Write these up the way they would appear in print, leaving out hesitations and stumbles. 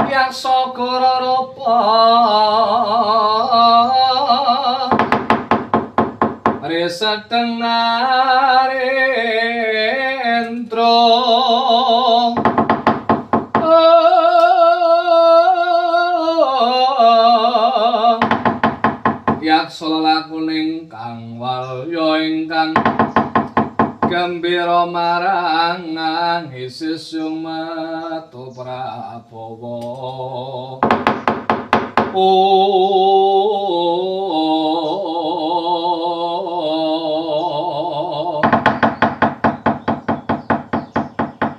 yang sokoro rupa riseteng narendra yaksa lakuning kang walya ingkang gembira marang angisisung metu Prabowo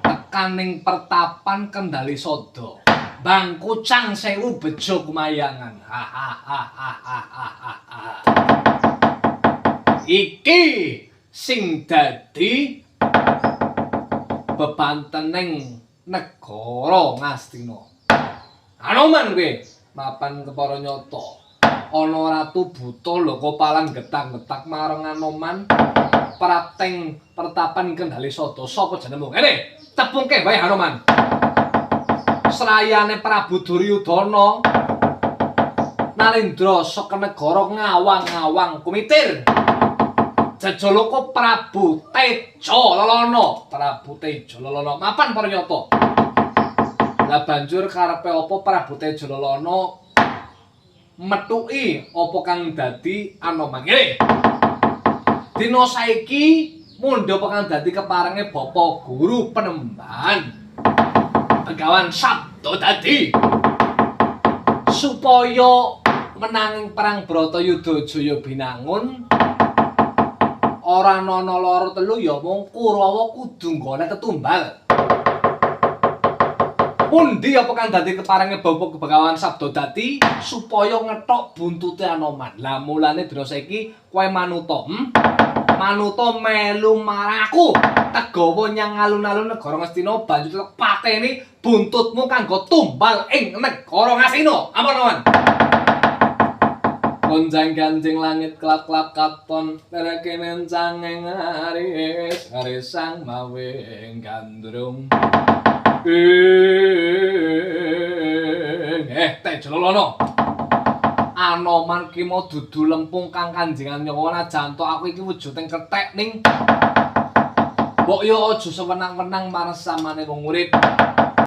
tekaning pertapan Kendali Sada bangku cang sewu bejo kumayangan iki sing dadi bebantening negara Ngastina. Anoman kowe mapan kepara nyata. Ana ratu buta lho kopalan getang-getak marang Anoman prapting pertapan Kendali Sada. Sapa jenengmu? Ngene, tepungke wae Anoman. Serayane Prabu Duryudana Narendra saka negara ngawang-ngawang kumitir. Jajaloka Prabu Teja Lelana. Prabu Teja Lelana mapan para nyata. Lah banjur karepe apa Prabu Teja Lelana metuki apa kang dadi Anoman. Ngene. Dina saiki mundha apa kang dadi keparenge Bapak Guru Penembahan Begawan Sabdadadi supaya menanging perang Bratayuda Jaya binangun ora ana lara telu ya mung Kurawa kudu nggone tetumbal. Pundi apa kang dadi keparenge Bapak Begawan Sabdadadi supaya ngethok buntute Anoman. Lah mulane dina saiki kowe manuta, manuta melu marang aku. Tegawa nyang alun-alun negara Ngastina banjur pateni buntutmu kanggo tumbal ing negara Ngastina. Ampun awan. Gonjang-ganjing langit kelap-kelap katon terekene cangeng aris arisang mawe gandrung Teja Lelana Anoman ki mau dudu lempung kang kanjengan nyawa janto aku iki wujuding kethek ning mbok yo aja sewenang-wenang marang samane wong urip